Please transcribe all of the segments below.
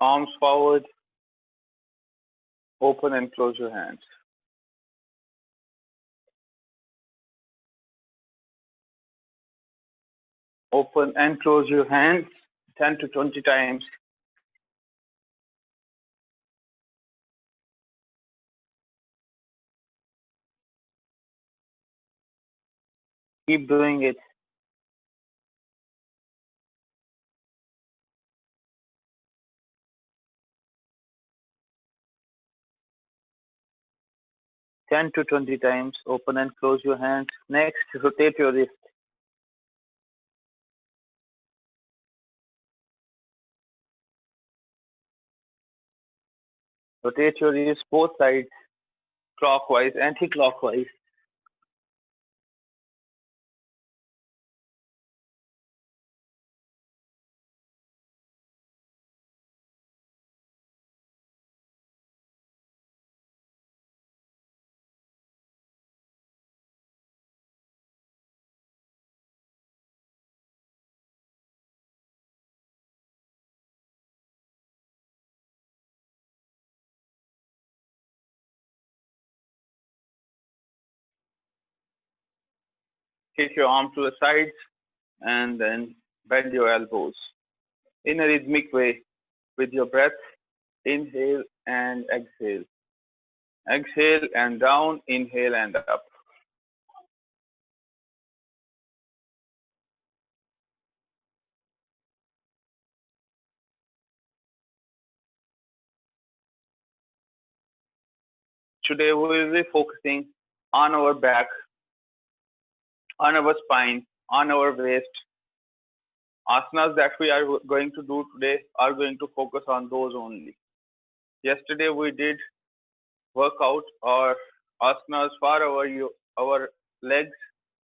Arms forward, open and close your hands. Open and close your hands 10 to 20 times. Keep doing it. Ten to 20 times. Open and close your hands. Next, rotate your wrist. Rotate your wrist both sides, clockwise, anti-clockwise. Kick your arm to the sides and then bend your elbows in a rhythmic way with your breath. Inhale and exhale. Exhale and down, inhale and up. Today we will be focusing on our back, on our spine, on our waist. Asanas that we are going to do today are going to focus on those only. Yesterday we did workout or asanas for our legs.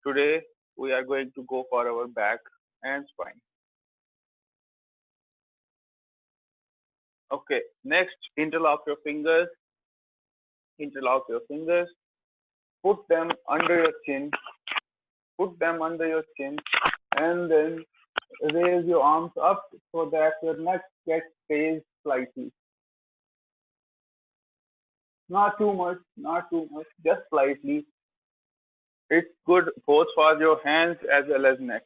Today we are going to go for our back and spine. Okay, next interlock your fingers. Interlock your fingers. Put them under your chin. Put them under your chin and then raise your arms up so that your neck gets raised slightly. Not too much, just slightly. It's good both for your hands as well as neck.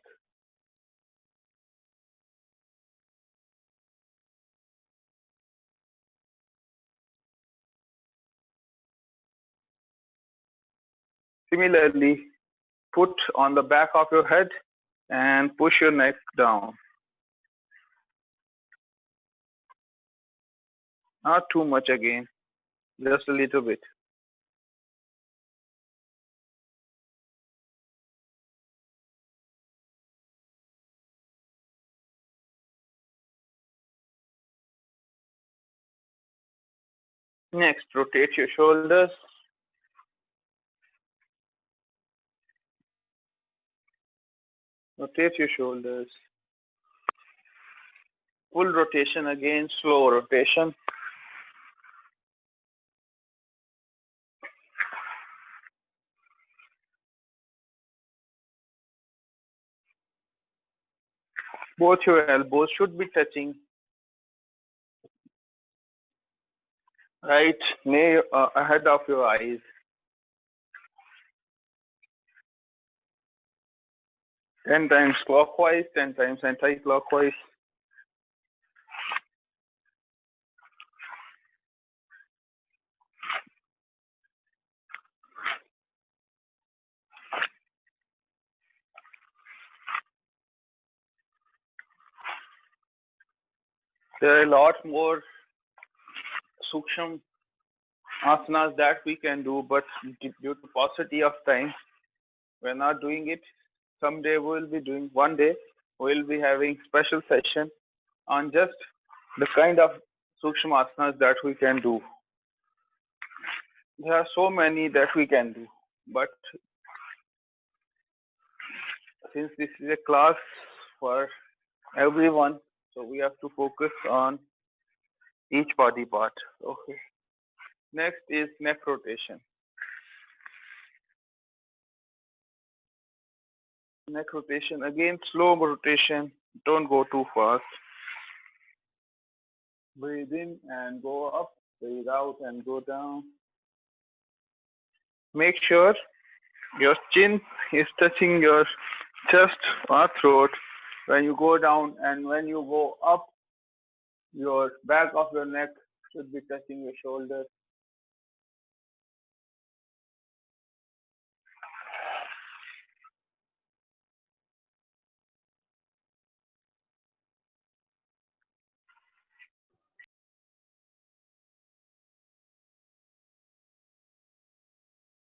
Similarly, put on the back of your head and push your neck down. Not too much again, just a little bit. Next, rotate your shoulders. Rotate your shoulders. Full rotation again, slow rotation. Both your elbows should be touching right near ahead of your eyes. Ten times clockwise, 10 times anti-clockwise. There are a lot more suksham asanas that we can do, but due to paucity of time, we're not doing it. Someday we'll be doing, one day we'll be having special session on just the kind of suksham asanas that we can do. There are so many that we can do, but since this is a class for everyone, so we have to focus on each body part. Okay. Next is neck rotation. Neck rotation, again, slow rotation. Don't go too fast. Breathe in and go up. Breathe out and go down. Make sure your chin is touching your chest or throat when you go down, and when you go up, your back of your neck should be touching your shoulder.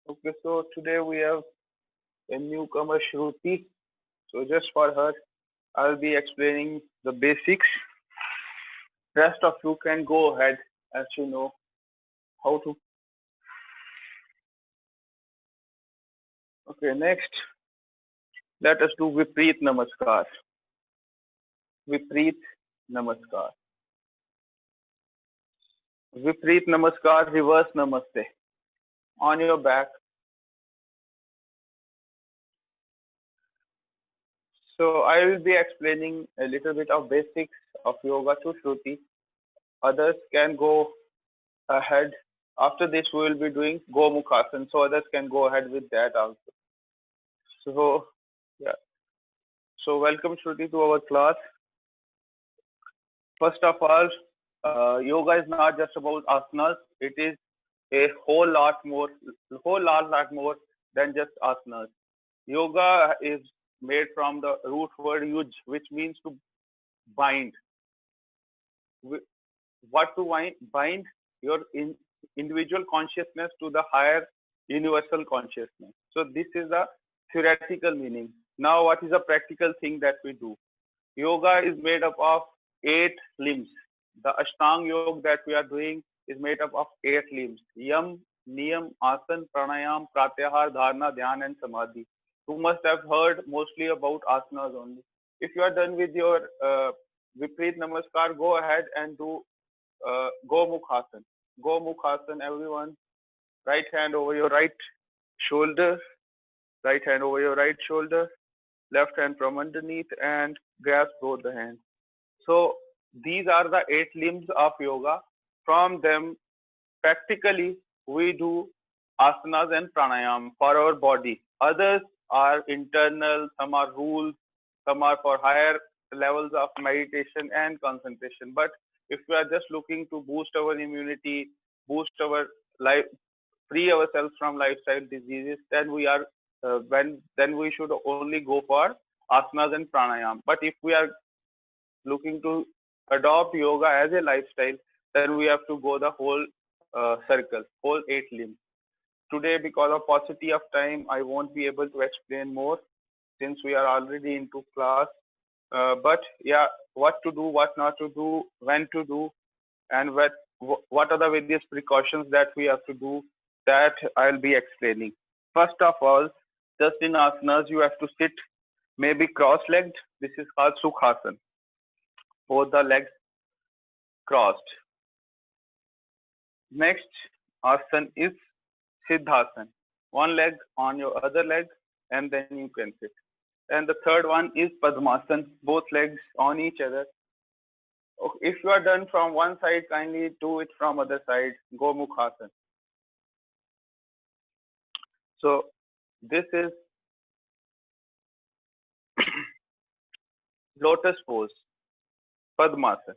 Okay, so today we have a newcomer Shruti. So just for her, I'll be explaining the basics. Rest of you can go ahead as you know how to. Okay, next, let us do Vipreet Namaskar. Vipreet Namaskar. Vipreet Namaskar, reverse Namaste. On your back. So I will be explaining a little bit of basics of yoga to Shruti. Others can go ahead. After this, we will be doing Gomukhasan, so others can go ahead with that also. So, yeah. So welcome Shruti to our class. First of all, yoga is not just about asanas. It is a whole lot more than just asanas. Yoga is made from the root word yuj, which means to bind. What to bind? Your individual consciousness to the higher universal consciousness. So this is the theoretical meaning. Now, what is the practical thing that we do? Yoga is made up of 8 limbs. The Ashtang Yoga that we are doing is made up of 8 limbs: Yam, Niyam, Asan, Pranayam, Pratyahar, Dharana, Dhyan, and Samadhi. You must have heard mostly about asanas only. If you are done with your Vipreet Namaskar, go ahead and do Gomukhasan. Gomukhasan, everyone. Right hand over your right shoulder, right hand over your right shoulder, left hand from underneath, and grasp both the hands. So these are the 8 limbs of yoga. From them, practically, we do asanas and pranayam for our body. Others are internal, some are rules, some are for higher levels of meditation and concentration. But if we are just looking to boost our immunity, boost our life, free ourselves from lifestyle diseases, then then we should only go for asanas and pranayam. But if we are looking to adopt yoga as a lifestyle, then we have to go the whole circle, whole 8 limbs. Today, because of paucity of time, I won't be able to explain more since we are already into class. But yeah, what to do, what not to do, when to do, and what are the various precautions that we have to do, that I'll be explaining. First of all, just in asanas, you have to sit maybe cross-legged. This is called Sukhasan. Both the legs crossed. Next asan is Siddhasan. One leg on your other leg, and then you can sit. And the third one is Padmasan, both legs on each other. If you are done from one side, kindly do it from other side. Gomukhasan. So this is lotus pose, Padmasan.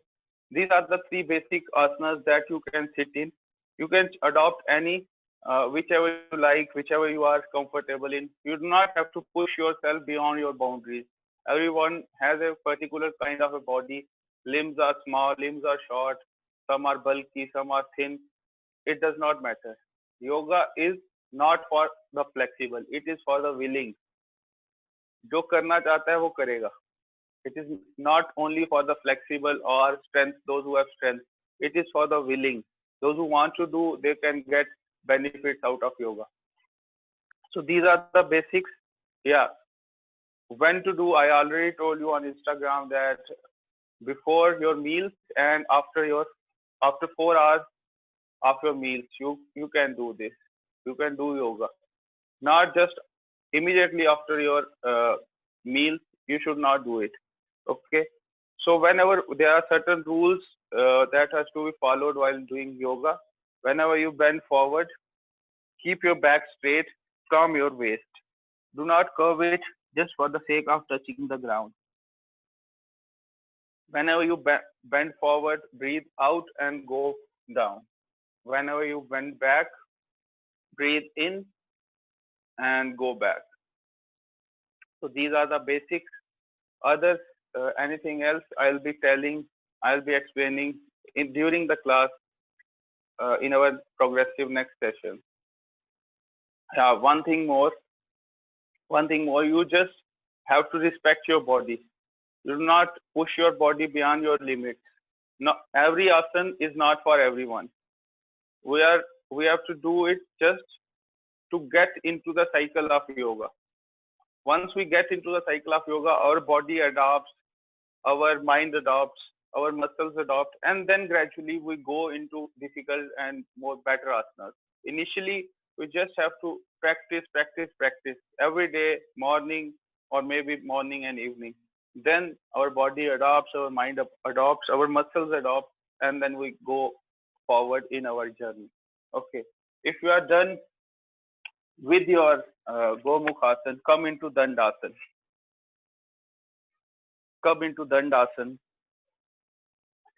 These are the 3 basic asanas that you can sit in. You can adopt any, whichever you like, whichever you are comfortable in. You do not have to push yourself beyond your boundaries. Everyone has a particular kind of a body. Limbs are small, limbs are short, some are bulky, some are thin. It does not matter. Yoga is not for the flexible, it is for the willing. जो करना चाहता है वो करेगा. It is not only for the flexible or strength, those who have strength. It is for the willing. Those who want to do, they can get benefits out of yoga. So these are the basics. Yeah. When to do, I already told you on Instagram that before your meals and after 4 hours after meals, you can do this. You can do yoga. Not just immediately after your meals, you should not do it. Okay. So whenever there are certain rules that has to be followed while doing yoga. Whenever you bend forward, keep your back straight from your waist. Do not curve it just for the sake of touching the ground. Whenever you bend forward, breathe out and go down. Whenever you bend back, breathe in and go back. So these are the basics. Others, anything else, I'll be explaining during the class in our progressive next session. Yeah, one thing more, you just have to respect your body. Do not push your body beyond your limits. No, every asana is not for everyone. We are we have to do it just to get into the cycle of yoga. Once we get into the cycle of yoga, our body adopts, our mind adopts, our muscles adopt, and then gradually we go into difficult and more better asanas. Initially, we just have to practice every day, morning or maybe morning and evening. Then our body adopts, our mind adopts, our muscles adopt, and then we go forward in our journey. Okay. If you are done with your Gomukhasana, come into Dandasana. Come into Dandasana.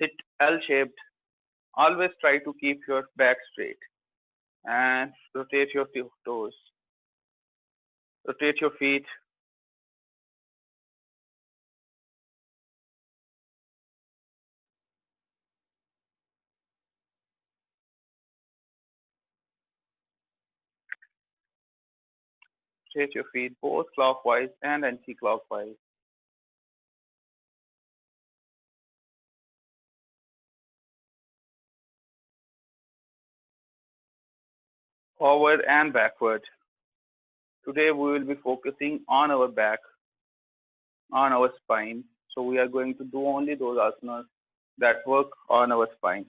Sit L-shaped. Always try to keep your back straight and rotate your toes. Rotate your feet. Rotate your feet both clockwise and anti-clockwise. Forward and backward. Today we will be focusing on our back, on our spine. So we are going to do only those asanas that work on our spine.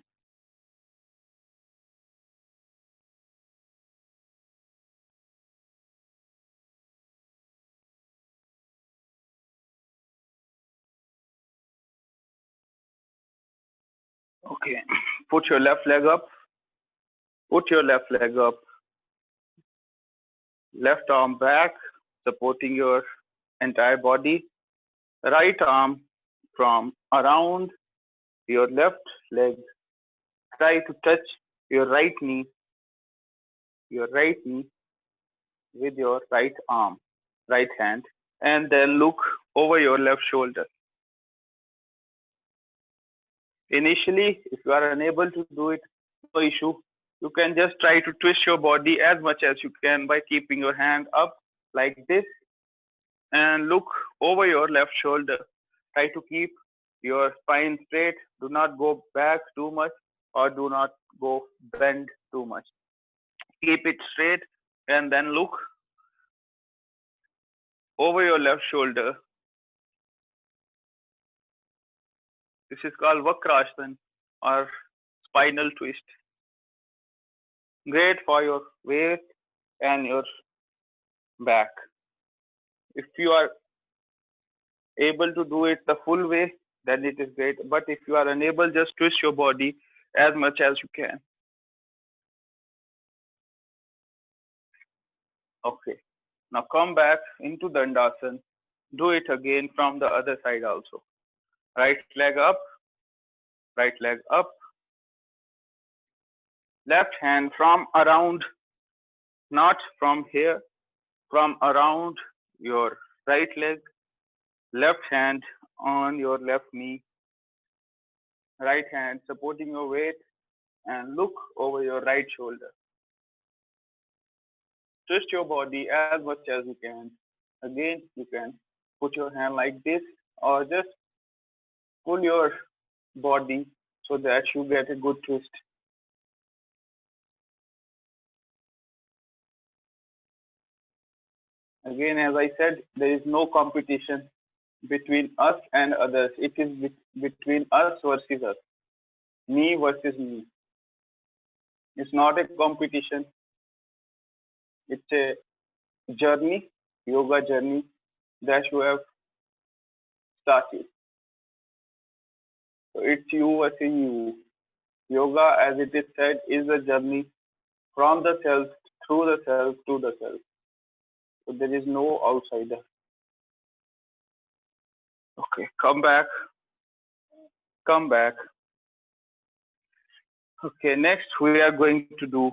Okay. Put your left leg up. Put your left leg up. Left arm back, supporting your entire body. Right arm from around your left leg. Try to touch your right knee with your right arm, right hand, and then look over your left shoulder. Initially, if you are unable to do it, no issue. You can just try to twist your body as much as you can by keeping your hand up like this and look over your left shoulder. Try to keep your spine straight. Do not go back too much or do not go bend too much. Keep it straight and then look over your left shoulder. This is called Vakrasana or spinal twist. Great for your waist and your back. If you are able to do it the full way, then it is great. But if you are unable, just twist your body as much as you can. Okay. Now come back into Dandasana. Do it again from the other side also. Right leg up, right leg up. Left hand from around, not from here, from around your right leg. Left hand on your left knee. Right hand supporting your weight and look over your right shoulder. Twist your body as much as you can. Again, you can put your hand like this or just pull your body so that you get a good twist. Again, as I said, there is no competition between us and others. It is between us versus us, me versus me. It's not a competition. It's a journey, yoga journey that you have started. So it's you versus you. Yoga, as it is said, is a journey from the self, through the self, to the self. So there is no outsider. Okay, come back, come back. Okay, next we are going to do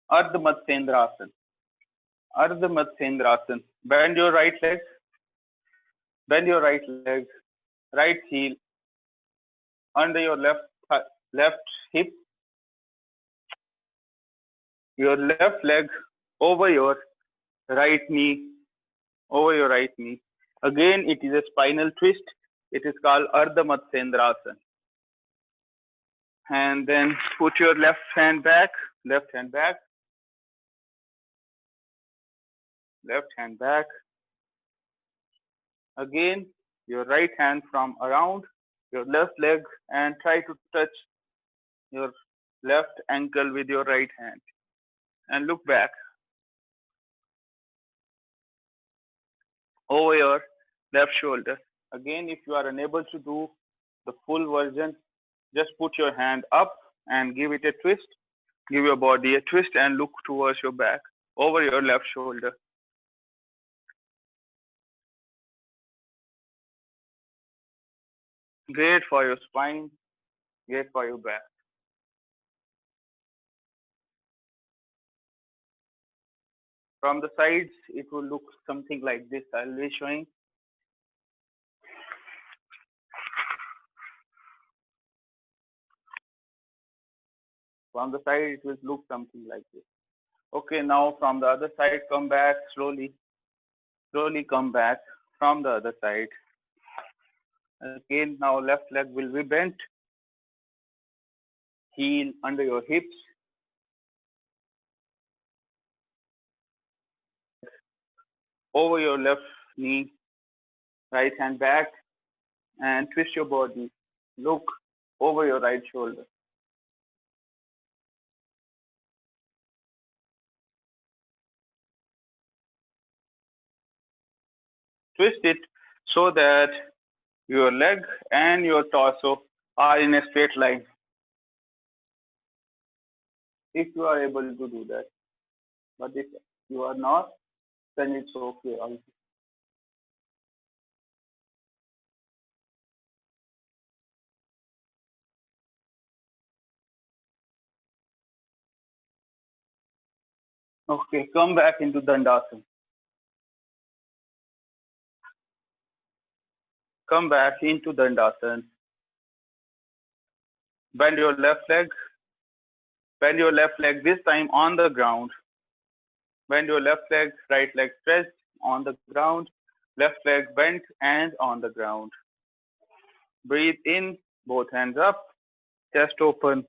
Ardha Matsyendrasana. Ardha Matsyendrasana. Bend your right leg, bend your right leg, right heel under your left hip, your left leg over your right knee, over your right knee. Again, it is a spinal twist. It is called Ardha Matsyendrasana. And then put your left hand back, left hand back, left hand back. Again, your right hand from around your left leg and try to touch your left ankle with your right hand and look back over your left shoulder. Again, if you are unable to do the full version, just put your hand up and give it a twist. Give your body a twist and look towards your back over your left shoulder. Great for your spine, great for your back. From the sides, it will look something like this. I'll be showing. From the side, it will look something like this. Okay, now from the other side, come back slowly. Slowly come back from the other side. Again, now left leg will be bent. Heel under your hips. Over your left knee. Right hand back. And twist your body. Look over your right shoulder. Twist it so that your leg and your torso are in a straight line. If you are able to do that. But if you are not, then it's okay also. Okay, come back into Dandasana. Come back into Dandasana. Bend your left leg. Bend your left leg this time on the ground. Bend your left leg, right leg stretched on the ground. Left leg bent and on the ground. Breathe in, both hands up, chest open.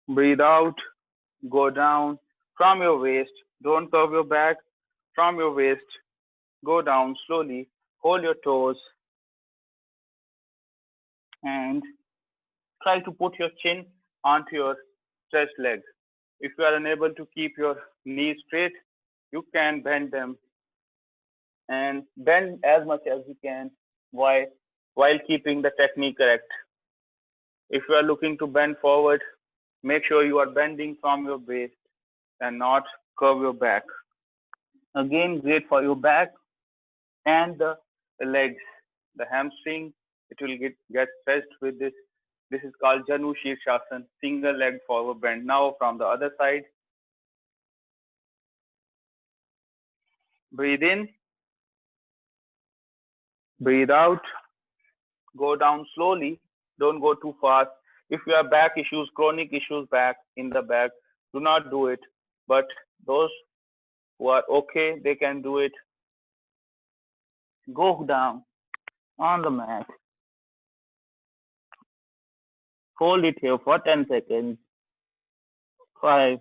Breathe out, go down from your waist. Don't curve your back. From your waist, go down slowly. Hold your toes and try to put your chin onto your stretched leg. If you are unable to keep your knees straight, you can bend them and bend as much as you can while keeping the technique correct. If you are looking to bend forward, make sure you are bending from your waist and not curve your back. Again, great for your back and the legs. The hamstring, it will get stretched with this. This is called Janu Shirshasana, single leg forward bend. Now from the other side, breathe in, breathe out, go down slowly, don't go too fast. If you have back issues, chronic issues back in the back, do not do it. But those who are okay, they can do it. Go down on the mat. Hold it here for 10 seconds. 5,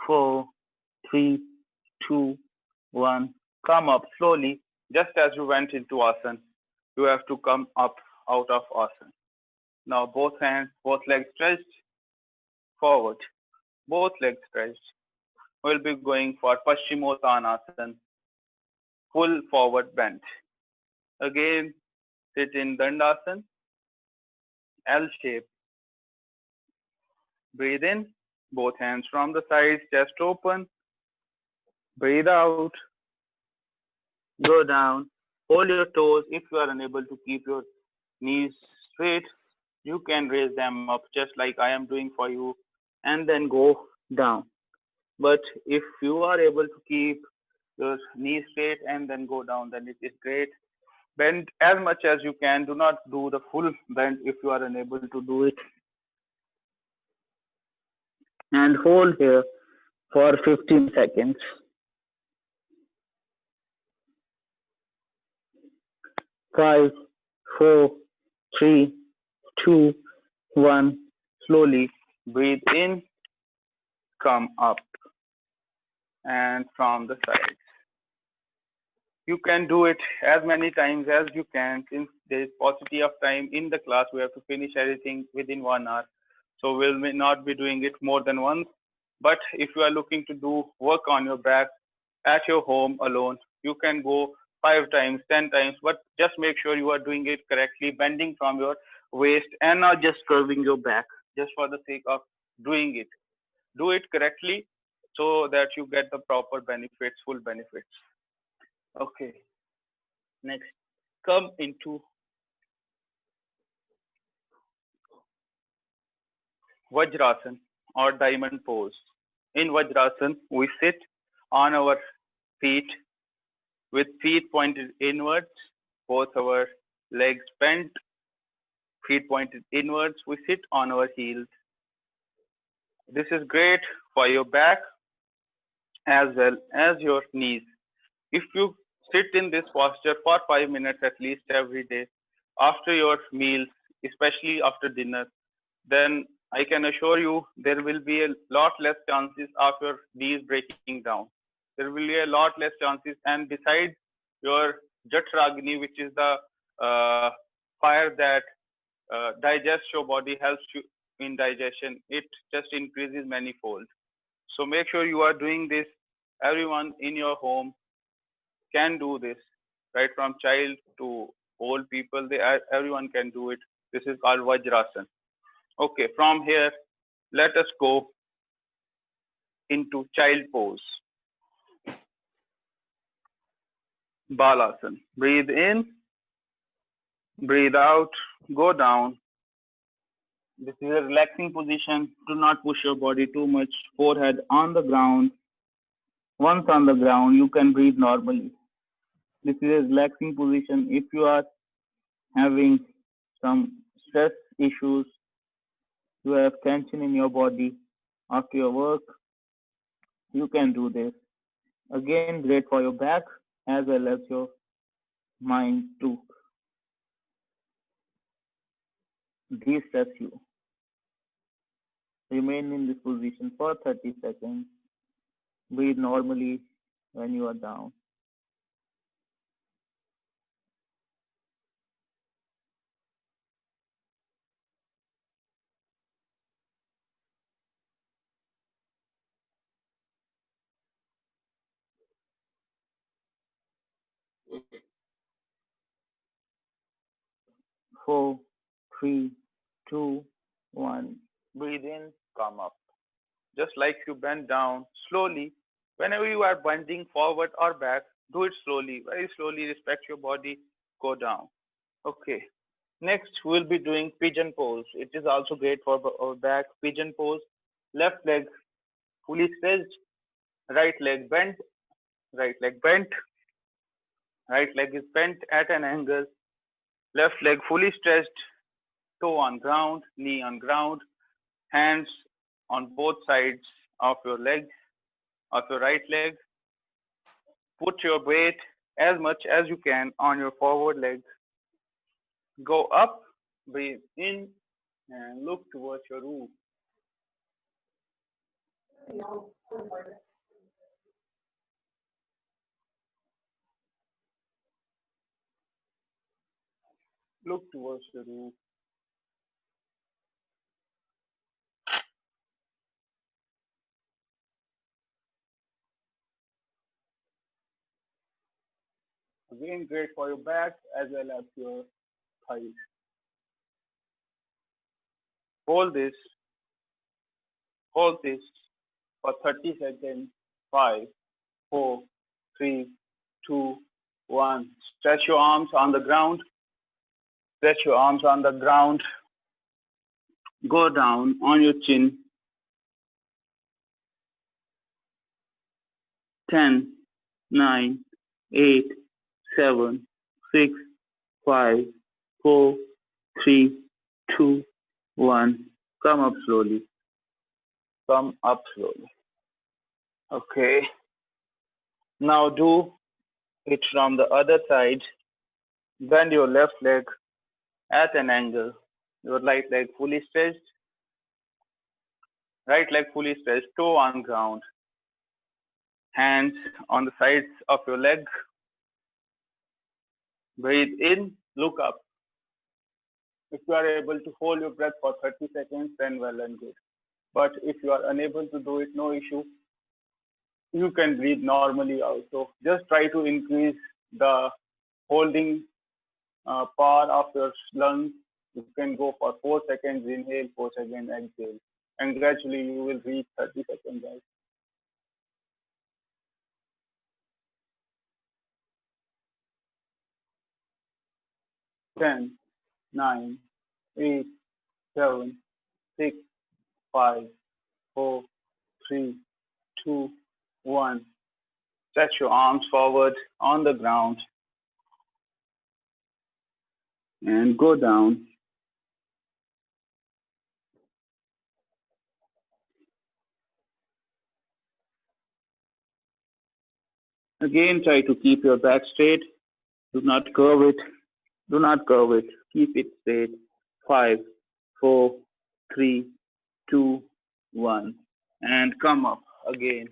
4, 3, 2, 1. Come up slowly, just as you went into asana. You have to come up out of asana. Now both hands, both legs stretched forward. Both legs stretched. We'll be going for Paschimottanasana, full forward bend. Again, sit in Dandasana, L shape. Breathe in, both hands from the sides, chest open. Breathe out, go down. Hold your toes. If you are unable to keep your knees straight, you can raise them up just like I am doing for you and then go down. But if you are able to keep your knees straight and then go down, then it is great. Bend as much as you can. Do not do the full bend if you are unable to do it. And hold here for 15 seconds. 5, 4, 3, 2, 1. Slowly breathe in, come up, and from the side. You can do it as many times as you can. Since there is paucity of time in the class, we have to finish everything within 1 hour. So we'll may not be doing it more than once. But if you are looking to do work on your back at your home alone, you can go 5 times, 10 times, but just make sure you are doing it correctly, bending from your waist and not just curving your back just for the sake of doing it. Do it correctly so that you get the proper benefits, full benefits. Okay, next, come into Vajrasan or diamond pose. In Vajrasan, we sit on our feet with feet pointed inwards, both our legs bent, feet pointed inwards. We sit on our heels. This is great for your back as well as your knees. If you sit in this posture for 5 minutes at least every day after your meals, especially after dinner, then I can assure you there will be a lot less chances of your knees breaking down. There will be a lot less chances, and besides your Jatragni, which is the fire that digests your body, helps you in digestion, it just increases manifold. So make sure you are doing this. Everyone in your home can do this, right from child to old people. Everyone can do it. This is called Vajrasan. Okay, from here, let us go into child pose. Balasana. Breathe in, breathe out, go down. This is a relaxing position. Do not push your body too much. Forehead on the ground. Once on the ground, you can breathe normally. This is a relaxing position. If you are having some stress issues, you have tension in your body after your work, you can do this. Again, great for your back as well as your mind to de-stress you. Remain in this position for 30 seconds. Breathe normally when you are down. Five, 4, 3, 2, 1. Breathe in, come up. Just like you bend down slowly. Whenever you are bending forward or back, do it slowly, very slowly. Respect your body. Go down. Okay. Next, we'll be doing pigeon pose. It is also great for our back. Pigeon pose. Left leg fully stretched. Right leg bent. Right leg bent. Right leg is bent at an angle. Left leg fully stretched. Toe on ground. Knee on ground. Hands on both sides of your leg, of your right leg. Put your weight as much as you can on your forward leg. Go up, breathe in, and look towards your roof. Look towards the roof. Again, great for your back as well as your thighs. Hold this, hold this for 30 seconds. 5, 4, 3, 2, 1. Stretch your arms on the ground. Stretch your arms on the ground. Go down on your chin. 10, 9, 8, 7, 6, 5, 4, 3, 2, 1. Come up slowly. Come up slowly. Okay. Now do it from the other side. Bend your left leg at an angle. Your right leg fully stretched. Right leg fully stretched. Toe on ground. Hands on the sides of your leg. Breathe in. Look up. If you are able to hold your breath for 30 seconds, then well and good. But if you are unable to do it, no issue. You can breathe normally also. Just try to increase the holding power of your lungs. You can go for 4 seconds inhale, 4 seconds exhale, and gradually you will reach 30 seconds out. 10, 9, 8, 7, 6, 5, 4, 3, 2, 1. Stretch your arms forward on the ground and go down. Again, try to keep your back straight. Do not curve it. Do not curve it. Keep it straight. 5, 4, 3, 2, 1. And come up again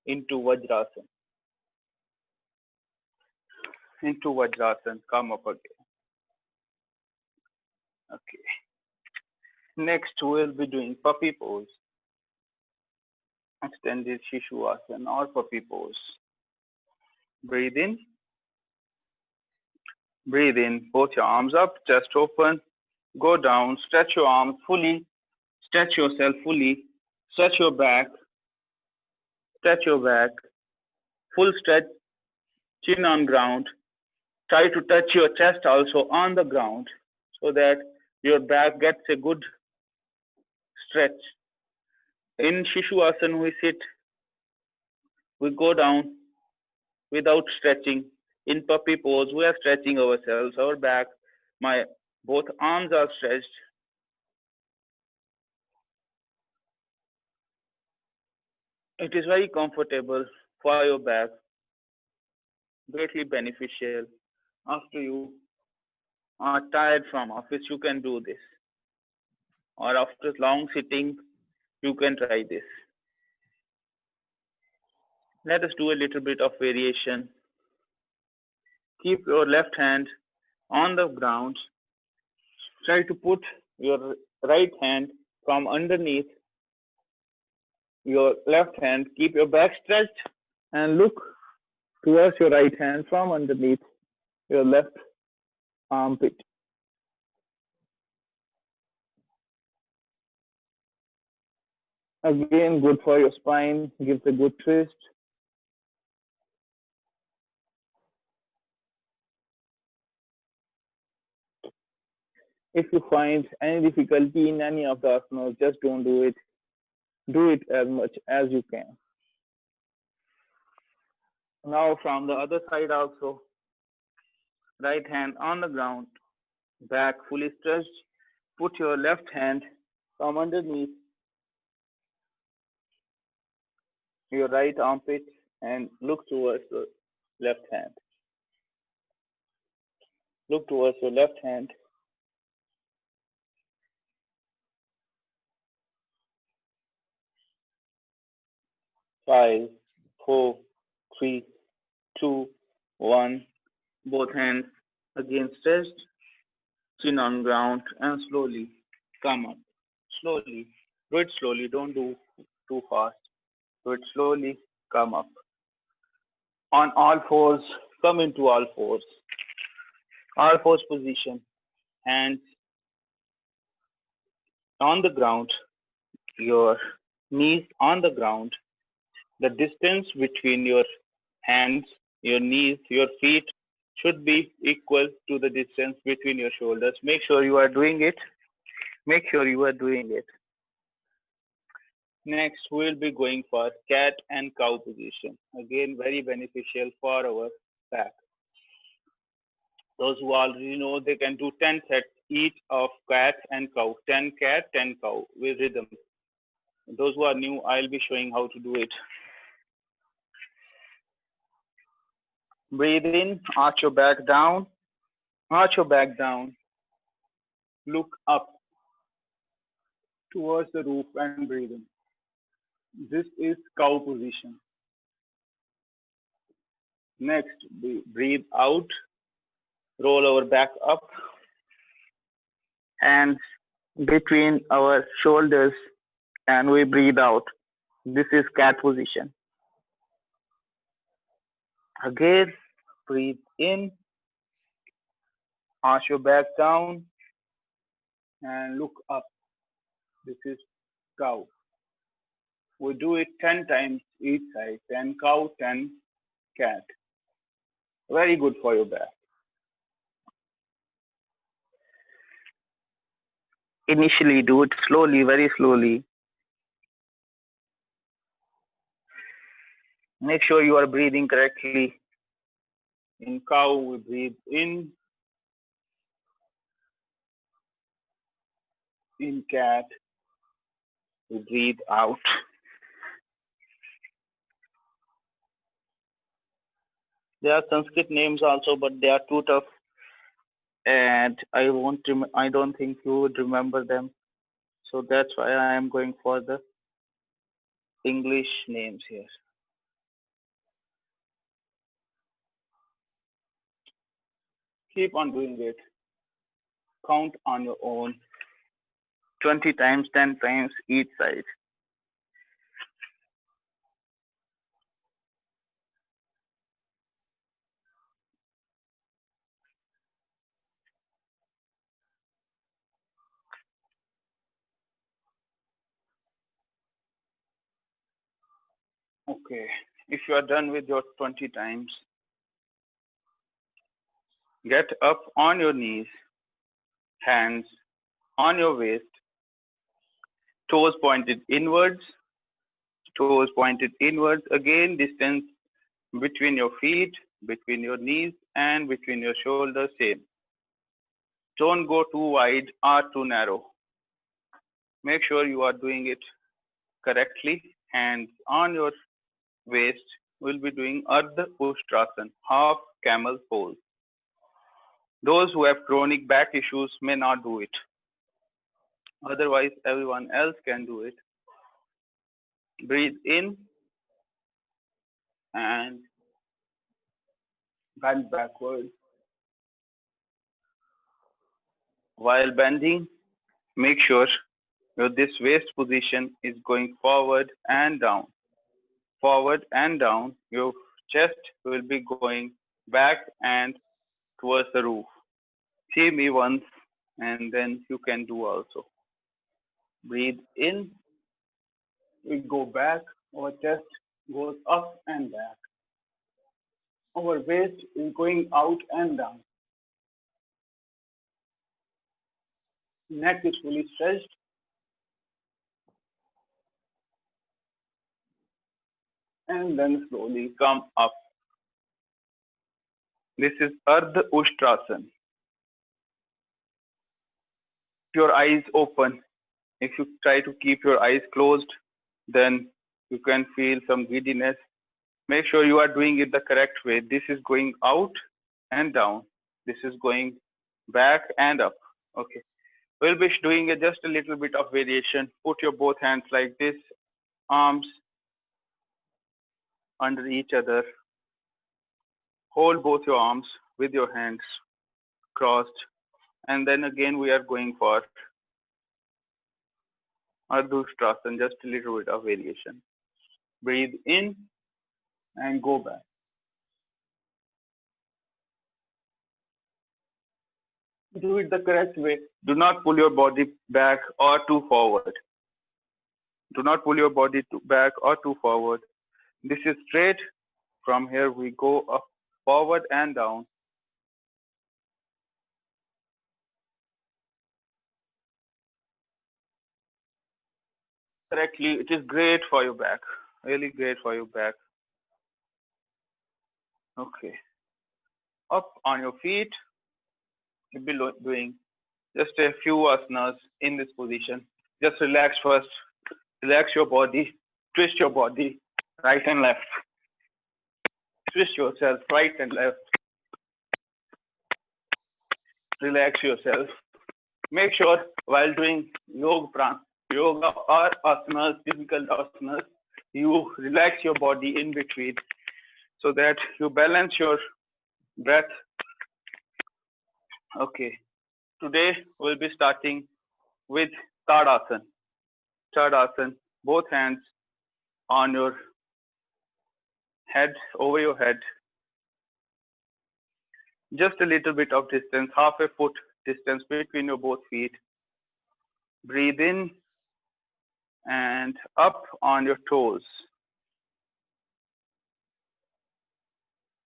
into Vajrasana. Into Vajrasana. Come up again. Okay. Next, we'll be doing puppy pose. Extended Shishuvasana or puppy pose. Breathe in. Breathe in. Both your arms up, chest open. Go down. Stretch your arms fully. Stretch yourself fully. Stretch your back. Stretch your back. Full stretch. Chin on ground. Try to touch your chest also on the ground so that your back gets a good stretch. In Shishuvasana, we sit, we go down without stretching. In puppy pose, we are stretching ourselves, our back, both arms are stretched. It is very comfortable for your back, greatly beneficial. After you are tired from office, you can do this. Or after long sitting, you can try this. Let us do a little bit of variation. Keep your left hand on the ground. Try to put your right hand from underneath your left hand. Keep your back stretched and look towards your right hand from underneath your left armpit. Again, good for your spine, gives a good twist. If you find any difficulty in any of the asanas, just don't do it. Do it as much as you can. Now from the other side also, right hand on the ground, back fully stretched. Put your left hand from underneath your right armpit and look towards the left hand. Look towards your left hand. 5, 4, 3, 2, 1. Both hands again stretched, chin on ground, and slowly come up. Slowly. Do it slowly. Don't do too fast. Do it slowly. Come up. On all fours, come into all fours position, hands on the ground, your knees on the ground. The distance between your hands, your knees, your feet should be equal to the distance between your shoulders. Make sure you are doing it. Make sure you are doing it. Next, we'll be going for cat and cow position. Again, very beneficial for our back. Those who already know, they can do 10 sets each of cat and cow. 10 cat, 10 cow with rhythm. Those who are new, I'll be showing how to do it. Breathe in, arch your back down, arch your back down. Look up towards the roof and breathe in. This is cow position. Next, breathe out, roll our back up, hands between our shoulders, and we breathe out. This is cat position. Again, breathe in, arch your back down, and look up. This is cow. We do it 10 times each side, 10 cow, 10 cat. Very good for your back. Initially, do it slowly, very slowly. Make sure you are breathing correctly. In cow, we breathe in. In cat, we breathe out. There are Sanskrit names also, but they are too tough, and I don't think you would remember them. So that's why I am going for the English names here. Keep on doing it. Count on your own. 20 times, 10 times each side. Okay. If you are done with your 20 times, get up on your knees, hands on your waist, toes pointed inwards, toes pointed inwards. Again, distance between your feet, between your knees, and between your shoulders, same. Don't go too wide or too narrow. Make sure you are doing it correctly. Hands on your waist. We'll be doing Ardha Ushtrasan, half camel pose. Those who have chronic back issues may not do it. Otherwise, everyone else can do it. Breathe in and bend backwards. While bending, make sure this waist position is going forward and down. Forward and down. Your chest will be going back and towards the roof. See me once and then you can do also. Breathe in. We go back. Our chest goes up and back. Our waist is going out and down. Neck is fully stretched. And then slowly come up. This is Ardha Ushtrasan. Your eyes open. If you try to keep your eyes closed, then you can feel some giddiness. Make sure you are doing it the correct way. This is going out and down. This is going back and up. Okay. We'll be doing just a little bit of variation. Put your both hands like this, arms under each other. Hold both your arms with your hands crossed. And then again, we are going for Ardha Ushtrasan, just a little bit of variation. Breathe in and go back. Do it the correct way. Do not pull your body back or too forward. Do not pull your body back or too forward. This is straight. From here we go up, forward and down. Correctly. It is great for your back. Really great for your back. Okay. Up on your feet. You'll be doing just a few asanas in this position. Just relax first. Relax your body. Twist your body right and left. Twist yourself right and left. Relax yourself. Make sure while doing yoga or asanas, difficult asanas, you relax your body in between so that you balance your breath. Okay. Today we'll be starting with Tadasana. Tadasana, both hands on your head, over your head. Just a little bit of distance, half a foot distance between your both feet. Breathe in and up on your toes.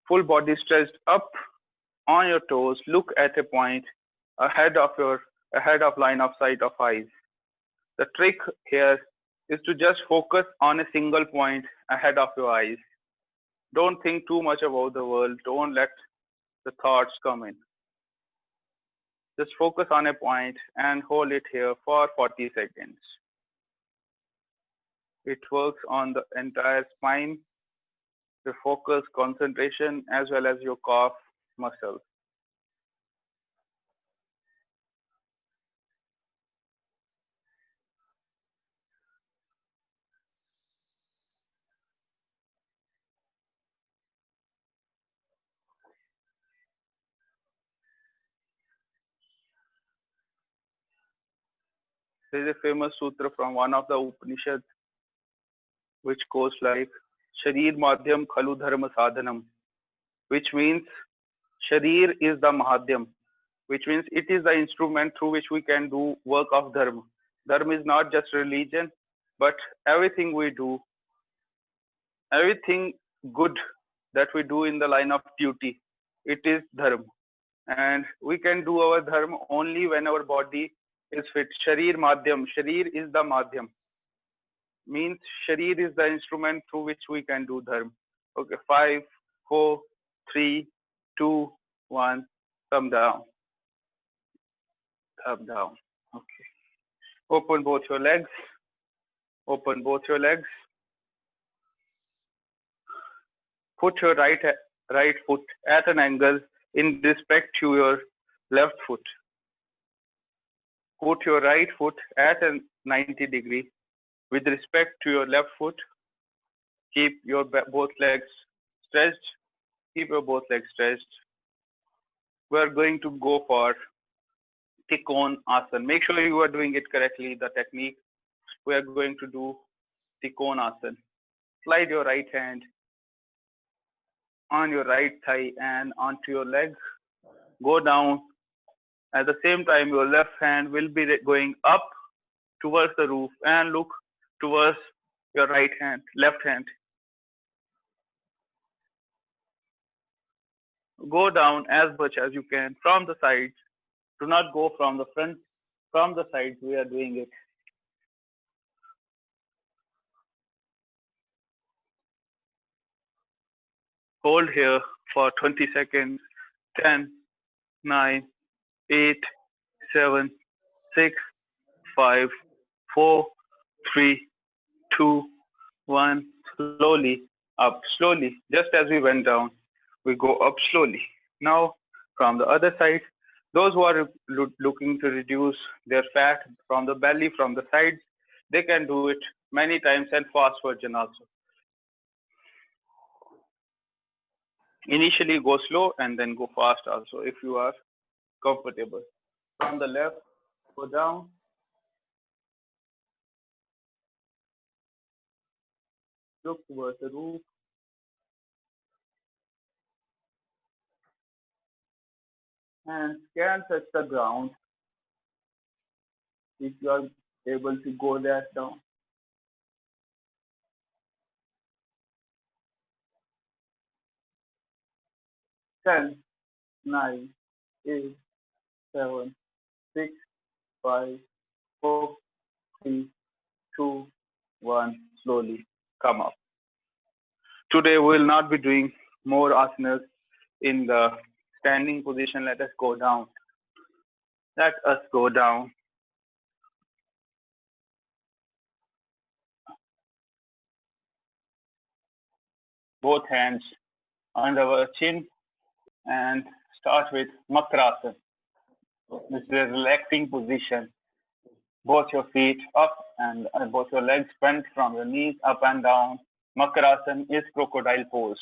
Full body stretched up on your toes. Look at a point ahead of line of sight of eyes. The trick here is to just focus on a single point ahead of your eyes. Don't think too much about the world. Don't let the thoughts come in. Just focus on a point and hold it here for 40 seconds. It works on the entire spine, your focus, concentration, as well as your calf muscles. There is a famous sutra from one of the Upanishads which goes like Sharir Madhyam Khalu Dharma Sadhanam, which means Sharir is the Madhyam, which means it is the instrument through which we can do work of Dharma. Dharma is not just religion, but everything we do, everything good that we do in the line of duty, it is Dharma. And we can do our Dharma only when our body is fit. Sharir Madhyam, Sharir is the Madhyam. Means Sharir is the instrument through which we can do Dharma. Okay, 5, 4, 3, 2, 1, come down. Come down. Okay. Open both your legs. Open both your legs. Put your right foot at an angle in respect to your left foot. Put your right foot at a 90 degree with respect to your left foot. Keep your both legs stretched. Keep your both legs stretched. We are going to go for Tikon Asana. Make sure you are doing it correctly, the technique. We are going to do Tikon Asana. Slide your right hand on your right thigh and onto your leg. Go down. At the same time, your left hand will be going up towards the roof and look towards your left hand. Go down as much as you can from the sides. Do not go from the front. From the sides, we are doing it. Hold here for 20 seconds. 10, 9, 8, 7, 6, 5, 4, 3, 2, 1. Slowly up, slowly. Just as we went down, we go up slowly. Now, from the other side, those who are looking to reduce their fat from the belly, from the sides, they can do it many times and fast version also. Initially go slow and then go fast also if you are comfortable. From the left, go down. Look towards the roof. and can touch the ground if you are able to go that down. 10, 9, 8, 7, 6, 5, 4, 3, 2, 1. Slowly come up. Today we will not be doing more asanas in the standing position. Let us go down. Let us go down. Both hands under our chin and start with Makrasana. This is a relaxing position. Both your feet up and both your legs bent from your knees up and down. Makrasana is crocodile pose.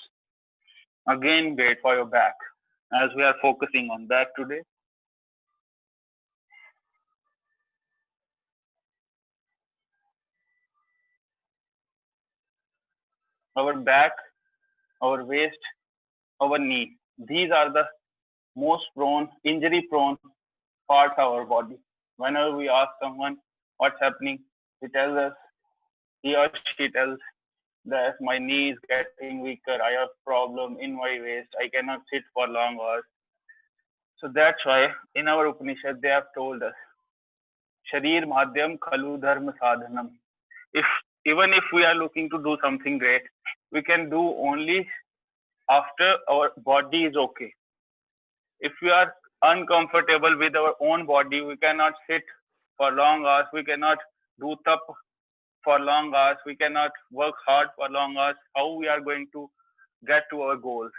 Again, great for your back. As we are focusing on that today, our back, our waist, our knee. These are the most prone, injury prone parts of our body. Whenever we ask someone what's happening, he tells us, he or she tells that my knee is getting weaker, I have problem in my waist, I cannot sit for long hours. So that's why in our Upanishad they have told us, Sharir Madhyam Khalu Dharma Sadhanam. If even if we are looking to do something great, we can do only after our body is okay. If we are uncomfortable with our own body, we cannot sit for long hours, we cannot do tap for long hours, we cannot work hard for long hours. How we are going to get to our goals?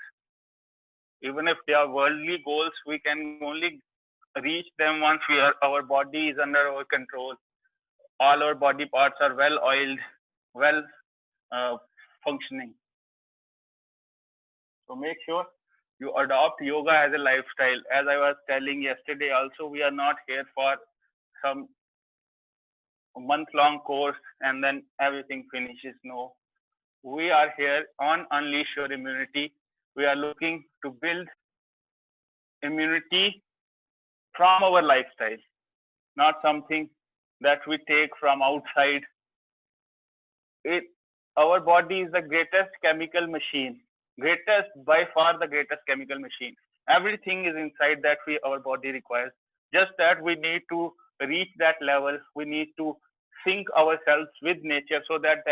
Even if they are worldly goals, we can only reach them once our body is under our control. All our body parts are well oiled, well uh, functioning. So make sure you adopt yoga as a lifestyle. As I was telling yesterday, also, we are not here for some month long course and then everything finishes. No, we are here on Unleash Your Immunity. We are looking to build immunity from our lifestyle, not something that we take from outside. It, our body is the greatest chemical machine, greatest by far the greatest chemical machine. Everything is inside that our body requires. Just that we need to reach that level. We need to sync ourselves with nature so that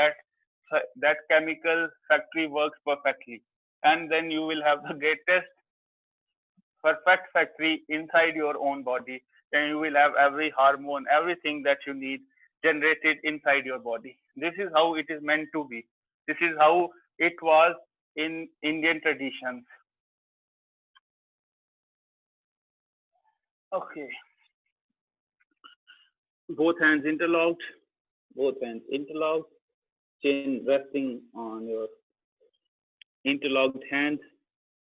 chemical factory works perfectly, and then you will have the greatest perfect factory inside your own body, and you will have every hormone, everything that you need generated inside your body. This is how it is meant to be. This is how it was in Indian traditions. Okay, both hands interlocked, both hands interlocked, chin resting on your interlocked hands,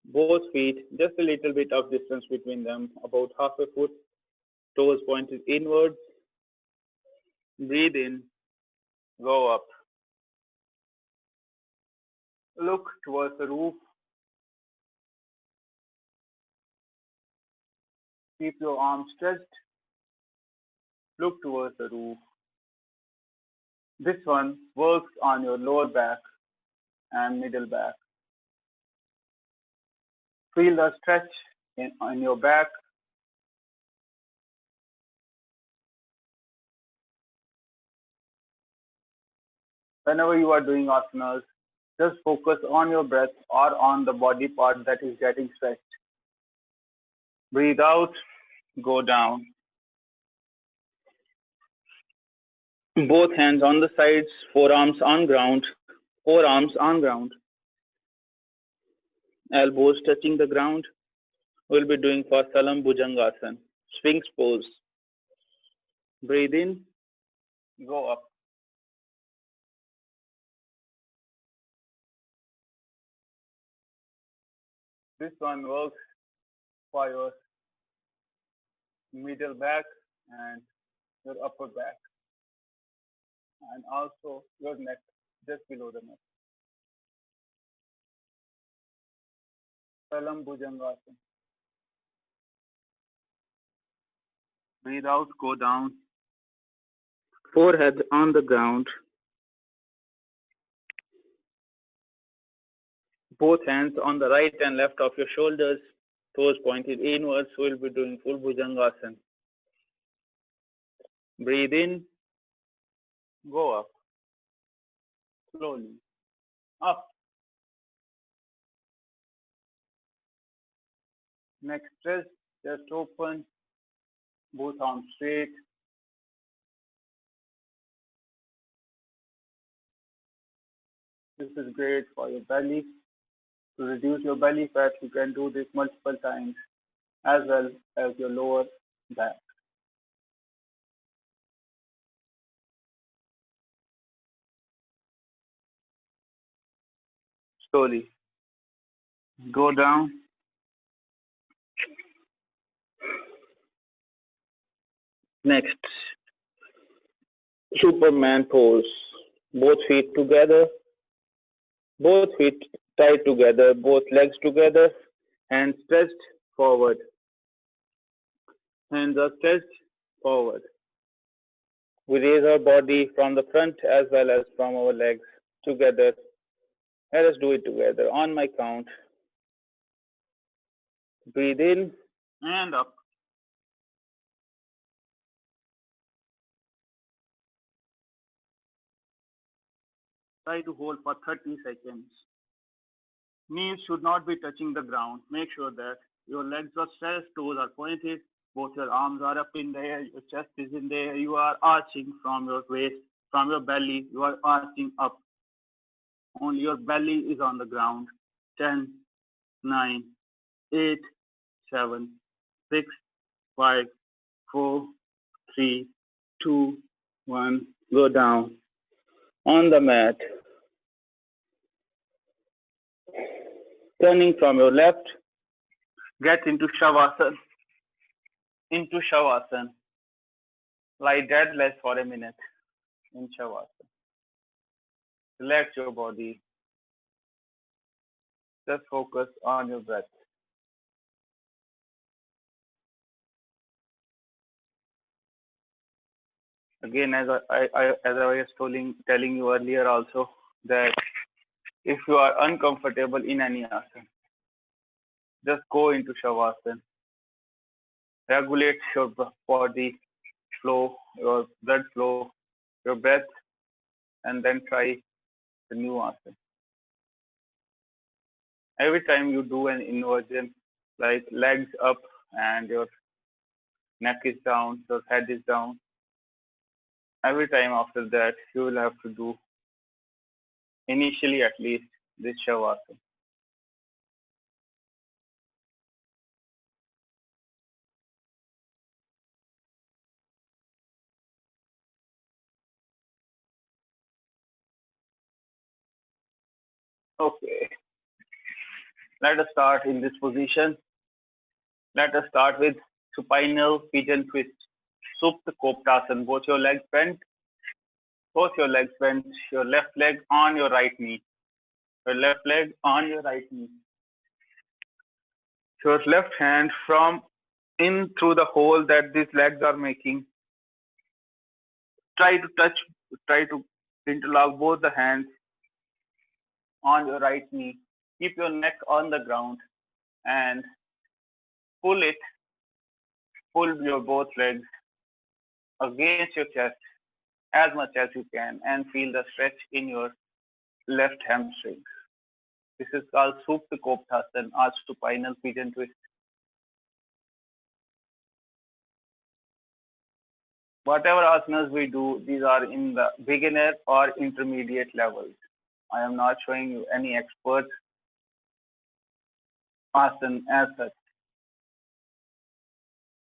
both feet, just a little bit of distance between them, about half a foot, toes pointed inwards. Breathe in, go up. Look towards the roof. Keep your arms stretched. Look towards the roof. This one works on your lower back and middle back. Feel the stretch on your back. Whenever you are doing asanas, just focus on your breath or on the body part that is getting stretched. Breathe out, go down. Both hands on the sides, forearms on ground, forearms on ground, elbows touching the ground. We'll be doing for Salam Bhujangasana, Sphinx pose. Breathe in, go up. This one works for your middle back and your upper back, and also your neck, just below the neck. Salam Bhujangasana. Breathe out, go down. Forehead on the ground. Both hands on the right and left of your shoulders. Toes pointed inwards. We'll be doing full Bhujangasana. Breathe in. Go up. Slowly. Up. Next stretch. Chest open. Both arms straight. This is great for your belly. To reduce your belly fat, you can do this multiple times, as well as your lower back. Slowly. Go down. Next. Superman pose. Both feet together. Both feet tied together. Both legs together. Hands stretched forward. Hands are stretched forward. We raise our body from the front as well as from our legs together. Let us do it together. On my count. Breathe in and up. Try to hold for 30 seconds. Knees should not be touching the ground. Make sure that your legs are stretched, toes are pointed, both your arms are up in the air, your chest is in the air, you are arching from your waist, from your belly, you are arching up. Only your belly is on the ground. 10, 9, 8, 7, 6, 5, 4, 3, 2, 1. Go down on the mat. Turning from your left, get into Shavasana. Into Shavasana. Lie deadless for a minute in Shavasana. Relax your body. Just focus on your breath. Again, as I was telling you earlier also, that if you are uncomfortable in any asana, just go into Shavasana. Regulate your body flow, your blood flow, your breath, and then try the new asana. Every time you do an inversion, like legs up and your neck is down, your head is down, every time after that, you will have to do, initially at least, this Shavasana. Okay, let us start in this position. Let us start with supinal pigeon twist. Supta Koptasana. Both your legs bent. Both your legs bent. Your left leg on your right knee. Your left leg on your right knee. Your left hand from in through the hole that these legs are making. Try to interlock both the hands on your right knee. Keep your neck on the ground and pull your both legs against your chest as much as you can and feel the stretch in your left hamstring. This is called Supta Koptasana, arch supinal pigeon twist. Whatever asanas we do, these are in the beginner or intermediate levels. I am not showing you any expert asana as such.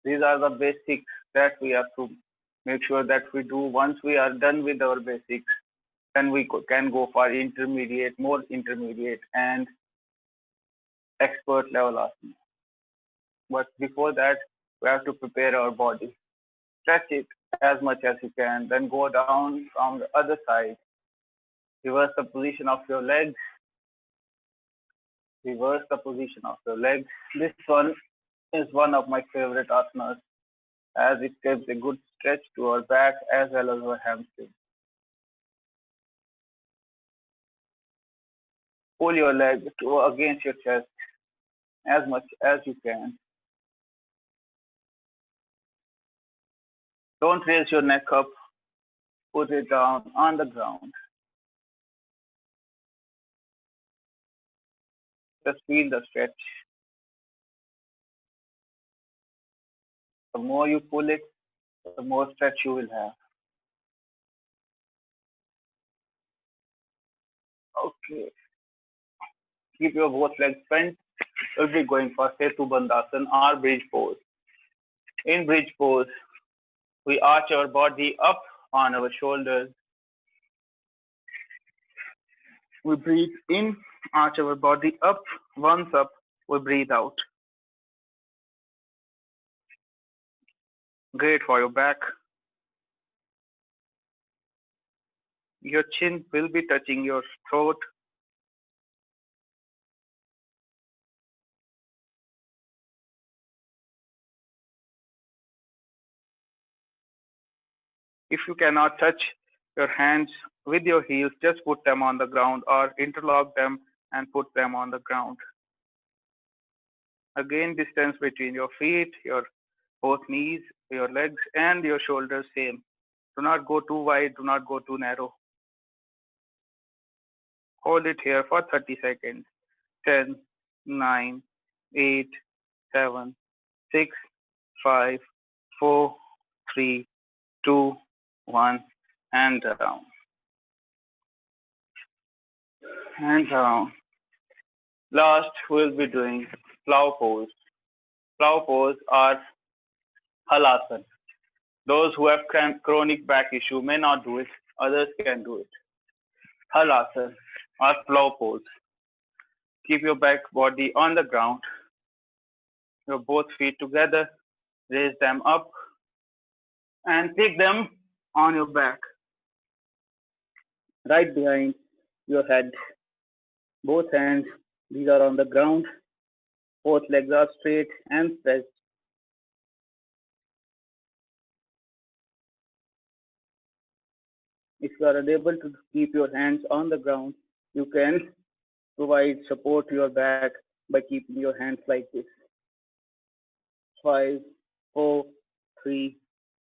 These are the basics that we have to make sure that we do. Once we are done with our basics, then we can go for intermediate, more intermediate and expert level asana. But before that, we have to prepare our body. Stretch it as much as you can, then go down from the other side. Reverse the position of your legs. Reverse the position of your legs. This one is one of my favorite asanas. as it gives a good stretch to our back as well as our hamstring. Pull your leg against your chest as much as you can. Don't raise your neck up. Put it down on the ground. Just feel the stretch. The more you pull it, the more stretch you will have. Okay. Keep your both legs bent. We'll be going for Setu Bandhasan or bridge pose. In bridge pose, we arch our body up on our shoulders. We breathe in, arch our body up. Once up, we breathe out. Great for your back. Your chin will be touching your throat. If you cannot touch your hands with your heels, just put them on the ground or interlock them and put them on the ground. Again, distance between your feet, your both knees, your legs, and your shoulders same. Do not go too wide, do not go too narrow. Hold it here for 30 seconds. 10, 9, 8, 7, 6, 5, 4, 3, 2, 1, and down. And down. Last, we'll be doing plow pose. Plow pose are halasana. Those who have chronic back issue may not do it. Others can do it. Halasana or plow pose. Keep your back body on the ground. Your both feet together. Raise them up and take them on your back. Right behind your head. Both hands, these are on the ground. Both legs are straight and stretched. If you are unable to keep your hands on the ground, you can provide support to your back by keeping your hands like this. 5, 4, 3,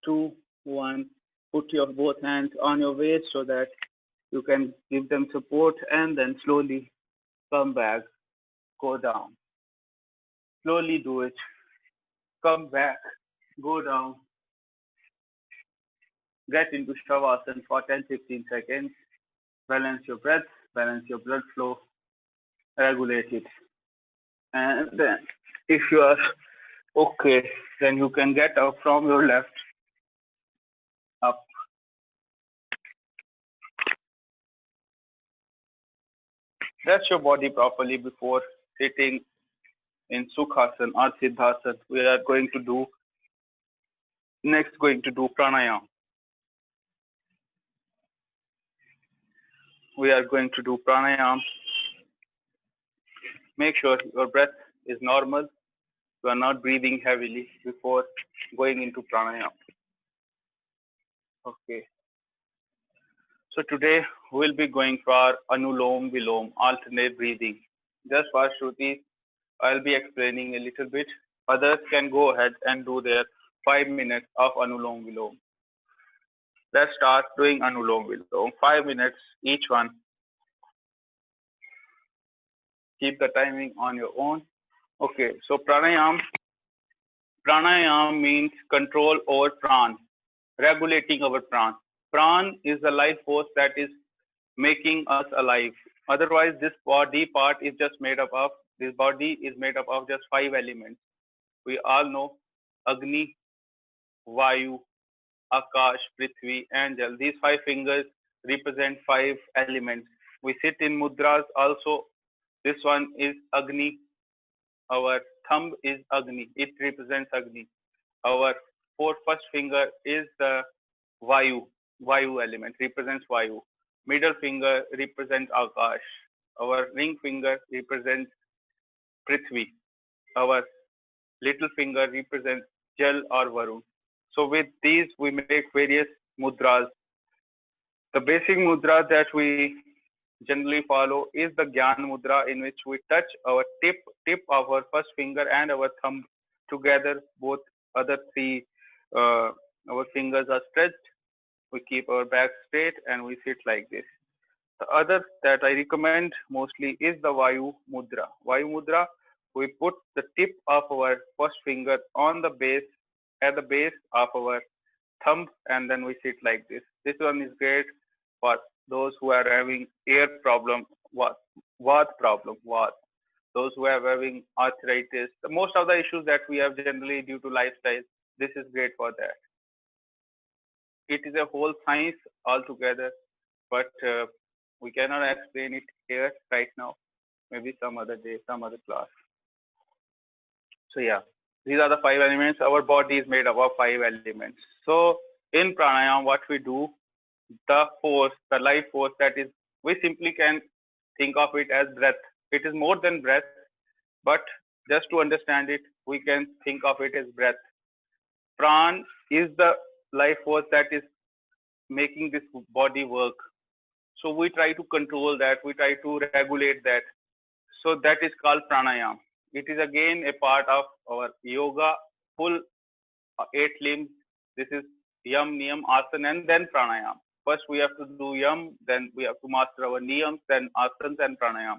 2, 1. Put your both hands on your waist so that you can give them support and then slowly come back, go down. Slowly do it. Come back, go down. Get into Shavasana for 10-15 seconds. Balance your breath, balance your blood flow, regulate it. And then if you are okay, then you can get up from your left, up. Stretch your body properly before sitting in Sukhasana or Siddhasana. We are going to do pranayam. We are going to do pranayam. Make sure your breath is normal. You are not breathing heavily before going into pranayam. Okay. So today we'll be going for Anulom Vilom, alternate breathing. Just for Shruti, I'll be explaining a little bit. Others can go ahead and do their 5 minutes of Anulom Vilom. Let's start doing Anulom Vilom. 5 minutes each one. Keep the timing on your own. Okay, so pranayam. Pranayam means control over pran, regulating our pran. Pran is the life force that is making us alive. Otherwise, this body part is just made up of, this body is made up of just 5 elements. We all know Agni, Vayu, Akash, Prithvi, and Jal. These 5 fingers represent 5 elements. We sit in mudras also. This one is Agni. Our thumb is Agni. It represents Agni. Our first finger is the Vayu element, represents Vayu. Middle finger represents Akash. Our ring finger represents Prithvi. Our little finger represents Jal or Varun. So with these, we make various mudras. The basic mudra that we generally follow is the Gyan mudra, in which we touch our tip of our first finger and our thumb together. Both other three our fingers are stretched. We keep our back straight and we sit like this. The other that I recommend mostly is the Vayu Mudra. Vayu Mudra, we put the tip of our first finger on the base, at the base of our thumb, and then we sit like this. This one is great for those who are having air problem, what problem, what. Those who are having arthritis, most of the issues that we have generally due to lifestyle, this is great for that. It is a whole science altogether, but we cannot explain it here right now. Maybe some other day, some other class. So yeah, these are the five elements. Our body is made up of five elements. So in pranayama, what we do, the force, the life force, that is, we simply can think of it as breath. It is more than breath, but just to understand it, we can think of it as breath. Pran is the life force that is making this body work. So we try to control that, we try to regulate that. So that is called pranayam. It is again a part of our yoga, full eight limbs. This is yam, niyam, asana, and then pranayam. First we have to do yam, then we have to master our niyams, then asanas and pranayam.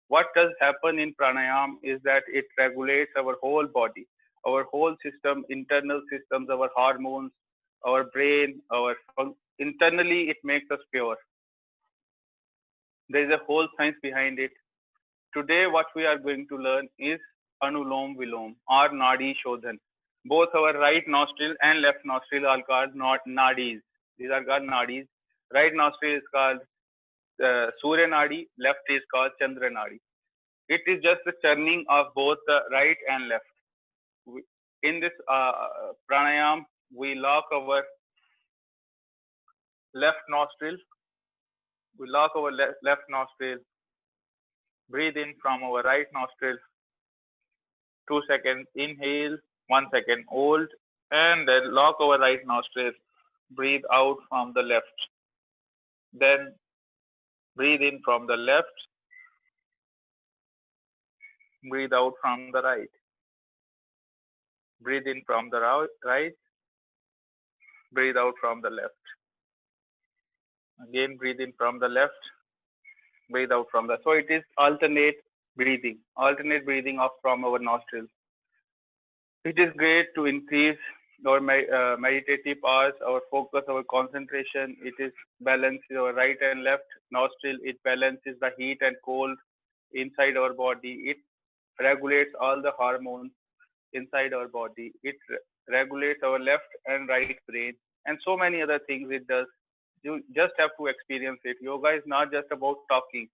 What does happen in pranayam is that it regulates our whole body, our whole system, internal systems, our hormones, our brain, internally it makes us pure. There is a whole science behind it. Today, what we are going to learn is Anulom Vilom or Nadi Shodhan. Both our right nostril and left nostril are called nadis. These are called nadis. Right nostril is called Surya Nadi, left is called Chandra Nadi. It is just the churning of both the right and left. In this pranayam, we lock our left nostril. We lock our left nostril. Breathe in from our right nostril. 2 seconds. Inhale. 1 second. Hold. And then lock our right nostril. Breathe out from the left. Then breathe in from the left. Breathe out from the right. Breathe in from the right. Breathe out from the left. Again, breathe in from the left. Breathe out from the. So it is alternate breathing of from our nostrils. It is great to increase our meditative hours, our focus, our concentration. It is balances our right and left nostril. It balances the heat and cold inside our body. It regulates all the hormones inside our body. It regulates our left and right brain, and so many other things it does. You just have to experience it. Yoga is not just about talking.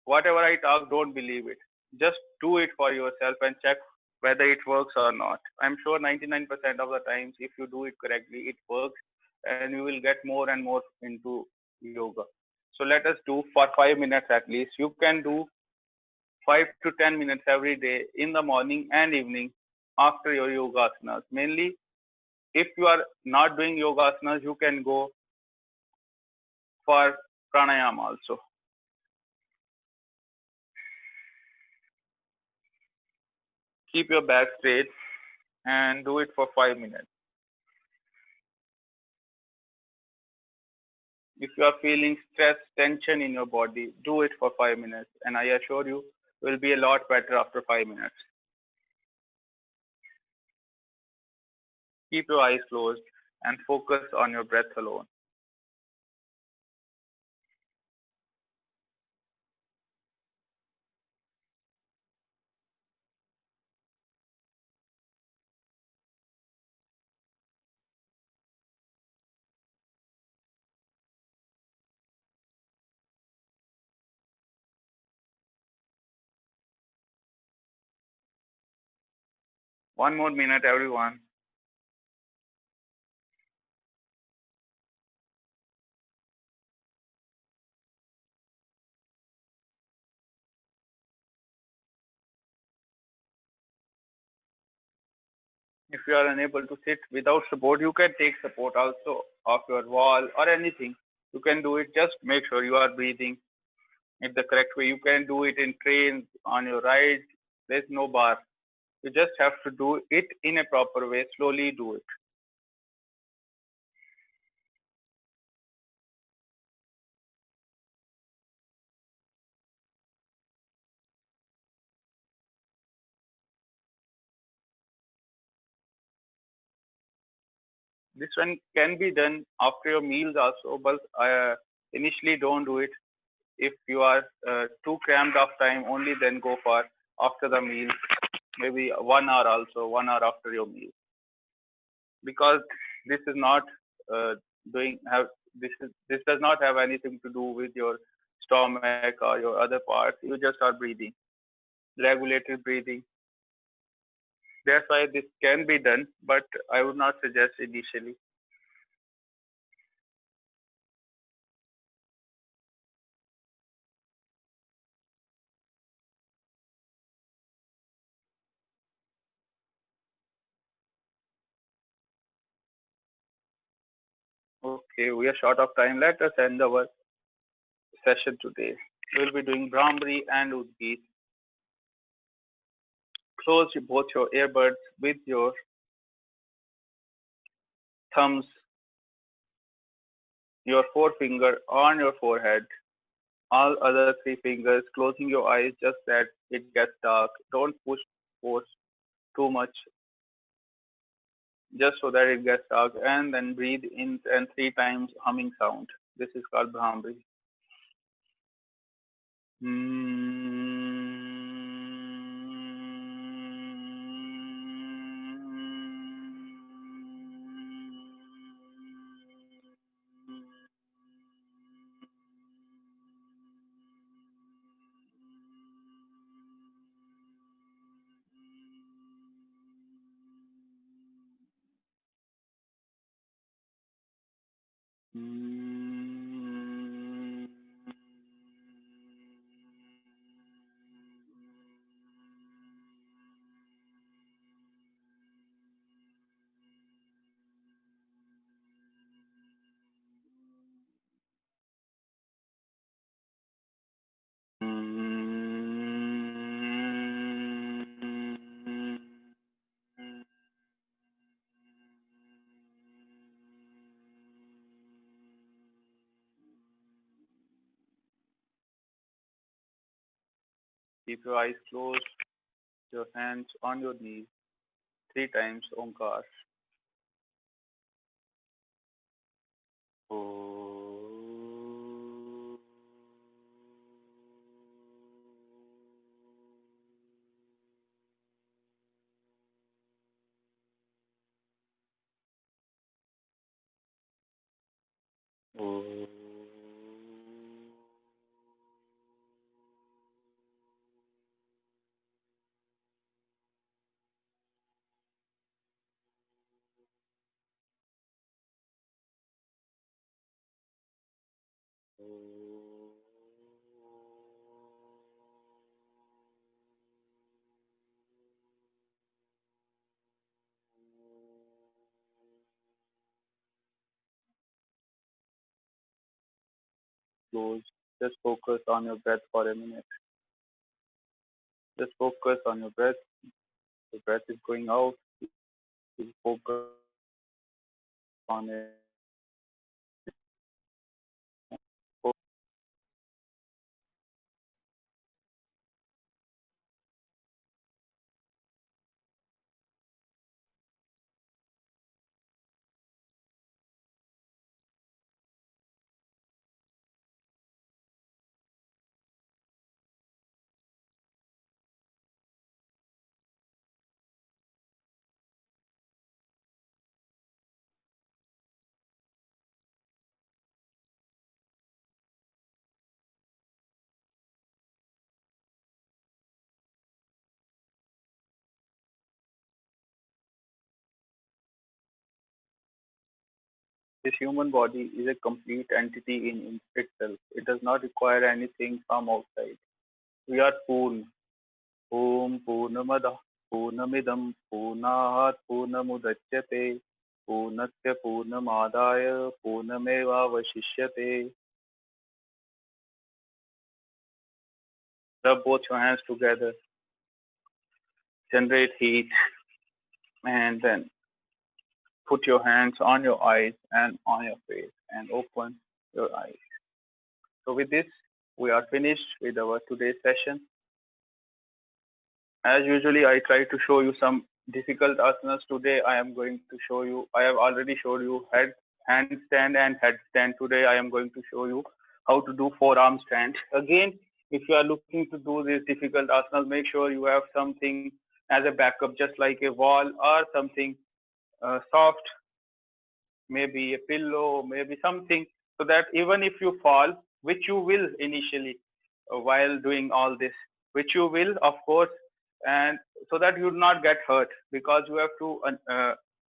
Whatever I talk, don't believe it. Just do it for yourself and check whether it works or not. I'm sure 99% of the times, if you do it correctly, it works and you will get more and more into yoga. So let us do for 5 minutes at least. You can do 5 to 10 minutes every day in the morning and evening after your yoga asanas. Mainly, if you are not doing yoga asanas, you can go for pranayama also. Keep your back straight and do it for 5 minutes. If you are feeling stress, tension in your body, do it for 5 minutes. And I assure you, it will be a lot better after 5 minutes. Keep your eyes closed and focus on your breath alone. One more minute, everyone. If you are unable to sit without support, you can take support also of your wall or anything. You can do it. Just make sure you are breathing in the correct way. You can do it in trains, on your ride. There's no bar. You just have to do it in a proper way. Slowly do it. This one can be done after your meals also, but initially don't do it. If you are too cramped of time, only then go for after the meal. Maybe 1 hour also, 1 hour after your meal, because this is not doing have this does not have anything to do with your stomach or your other parts. You just are breathing, regulated breathing. That's why this can be done, but I would not suggest initially. Okay, we are short of time. Let us end our session today. We'll be doing Brahmari and Udgis. Close both your earbuds with your thumbs, your forefinger on your forehead, all other three fingers, closing your eyes just that it gets dark. Don't force too much, just so that it gets dark, and then breathe in and 3 times humming sound. This is called Brahmari. Keep your eyes closed, your hands on your knees, 3 times Omkar. Close. Just focus on your breath for a minute. Just focus on your breath. The breath is going out. You focus on it. This human body is a complete entity in itself. It does not require anything from outside. We are Poon. Om Purnamada पूर्णमिदं पूर्णात् पूर्णमुदच्यते पूर्णस्य पूर्णमादाय पूर्णमेवावशिष्यते. Rub both your hands together, generate heat, and then put your hands on your eyes and on your face and open your eyes. So with this, we are finished with our today's session. As usually, I try to show you some difficult asanas. Today, I am going to show you, I have already showed you handstand and headstand. Today, I am going to show you how to do forearm stand. Again, if you are looking to do these difficult asanas, make sure you have something as a backup, just like a wall or something soft, maybe a pillow, maybe something, so that even if you fall, which you will initially while doing all this, which you will, of course, and so that you do not get hurt, because you have to,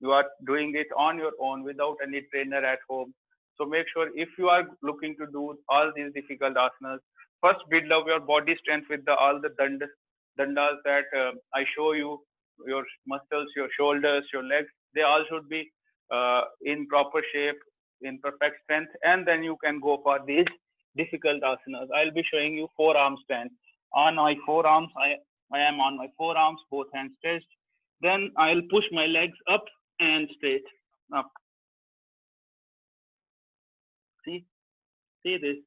you are doing it on your own without any trainer at home. So make sure if you are looking to do all these difficult asanas, first build up your body strength with all the dandas that I show you, your muscles, your shoulders, your legs, they all should be in proper shape, in perfect strength, and then you can go for these difficult asanas. I'll be showing you forearm stand. On my forearms, I am on my forearms, both hands stretched. Then I'll push my legs up and straight up. See this.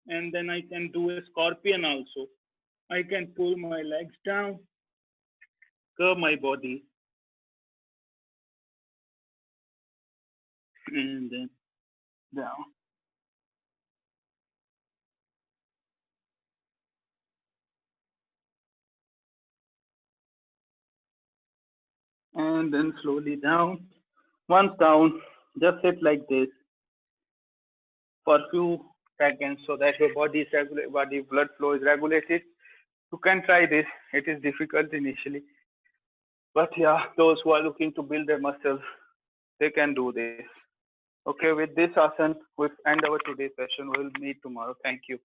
And then I can do a scorpion also. I can pull my legs down, curve my body, and then down. And then slowly down. Once down, just sit like this for a few seconds so that your body blood flow is regulated. You can try this. It is difficult initially, but yeah, those who are looking to build their muscles, they can do this. Okay, with this asan, we end our today's session. We'll meet tomorrow. Thank you.